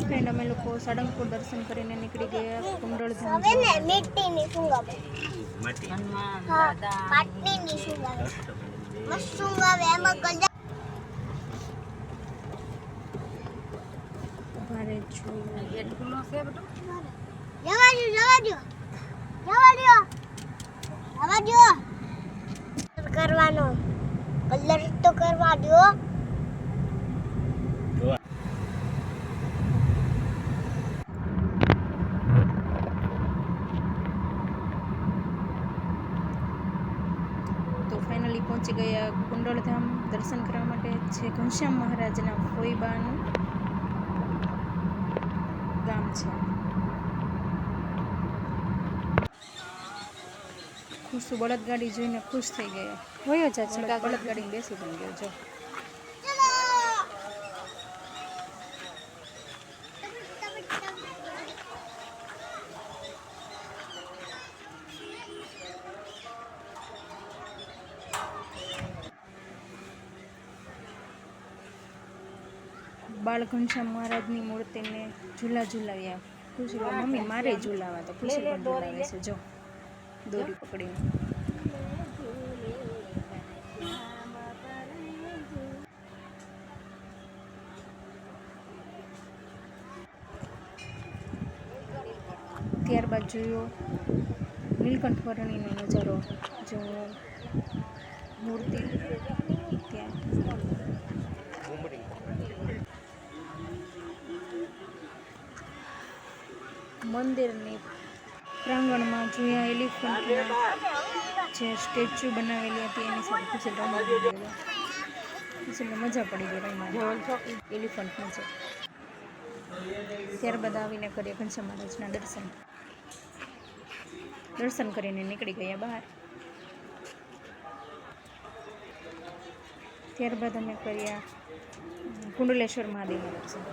Friend અમે લોકો સાળંગપુર દર્શન કરીને નીકળી ગયા કુંડળધામ ભારે કરવાનો કલર તો કરવા દો. તો ફાઇનલી પહોંચી ગયા કુંડળધામ દર્શન કરવા માટે. છે ઘનશ્યામ મહારાજના ફોઈબાનું ગામ છે. ખુશ બળદગાડી જોઈને ખુશ થઈ ગયા. હોય જ બળદગાડી બેસી પણ ગયો. જો બાળ ઘનશ્યામ મહારાજની મૂર્તિને ઝૂલા ઝૂલાવ્યા. ખુશી મમ્મી મારે ઝૂલાવા, તો ખુશી પણ ઝૂલાવે છે. જો દોરી પકડીને. ત્યારબાદ જોયો નીલકંઠ વર્ણિનો નજારો. જો મૂર્તિ ત્યાં મંદિરની પ્રાંગણમાં જોયા એલિફન્ટના જે સ્ટેચ્યુ બનાવેલી હતી એની સાથે ખુશી રમવા ગયેલા. ખુશીને મજા પડી ગઈ રમવા એલિફન્ટ નીચે. ત્યારબાદ આવીને કરીએ ઘનશ્યામ મહારાજના દર્શન કરીને નીકળી ગયા બહાર. ત્યારબાદ અમે કર્યા કુંડલેશ્વર મહાદેવના દર્શન.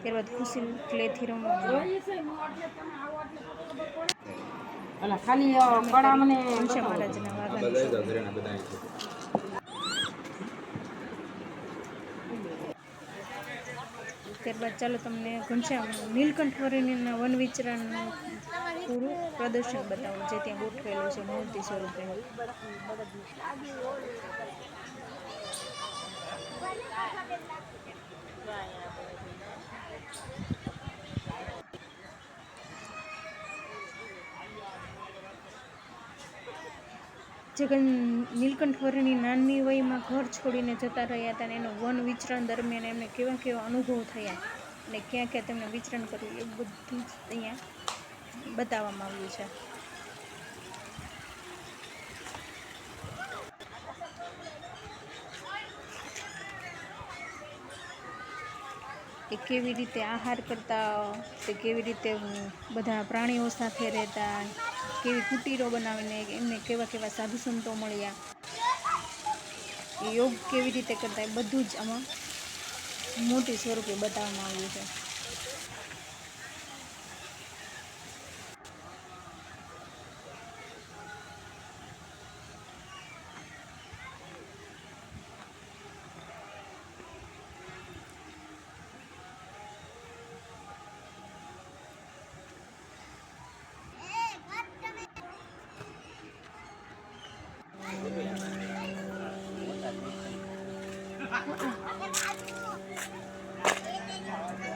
ત્યારબાદ ખુશી ક્લેથી રમવા ઘનશ્યામ મહારાજના વાઘાની. ત્યારબાદ ચાલો તમને ઘનશ્યામ નીલકંઠ વર્ણિના વન વિચરણનું પૂરું પ્રદર્શન બતાવું, જે ત્યાં ગોઠવેલું છે મૂર્તિ સ્વરૂપે. જે નીલકંઠ વર્ણિની નાની વયમાં ઘર છોડીને જતા રહ્યા હતા અને એનું વન વિચરણ દરમિયાન એમને કેવા કેવા અનુભવ થયા અને ક્યાં ક્યાં તેમને વિચરણ કર્યું, એ બધું જ અહીંયા બતાવવામાં આવ્યું છે. એ કેવી રીતે આહાર કરતા, તે કેવી રીતે બધા પ્રાણીઓ સાથે રહેતા, કેવી કુટીરો બનાવીને એમને કેવા કેવા સાધુ સંતો મળ્યા, એ યોગ કેવી રીતે કરતા, એ બધું જ આમાં મોટી સ્વરૂપે બતાવવામાં આવ્યું છે.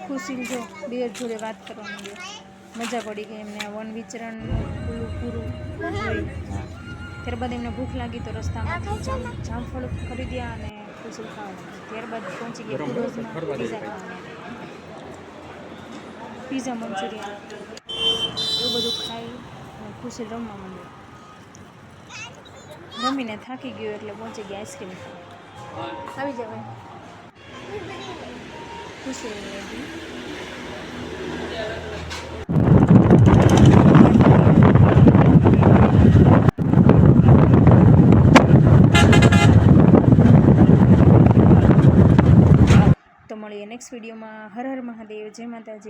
ખુશી જો બે જોડે વાત કરવા માંડ્યો. મજા પડી ગઈ એમને આ વન વિચરણનું પૂરું જોઈ. ત્યારબાદ એમને ભૂખ લાગી તો રસ્તામાંથી જામફળ ખરીદ્યા અને ખુશી ખાવા. ત્યારબાદ પહોંચી ગયા કુડોઝમાં પીઝા ખાવાના. પીઝા મંચુરિયન એવું બધું ખાઈ ખુશી રમવા માંડ્યો. રમીને થાકી ગયો એટલે પહોંચી ગયા આઈસ્ક્રીમ ખાવા. આવી જવાય ખુશી તો મળીએ નેક્સ્ટ વિડીયોમાં. હર હર મહાદેવ, જય માતાજી.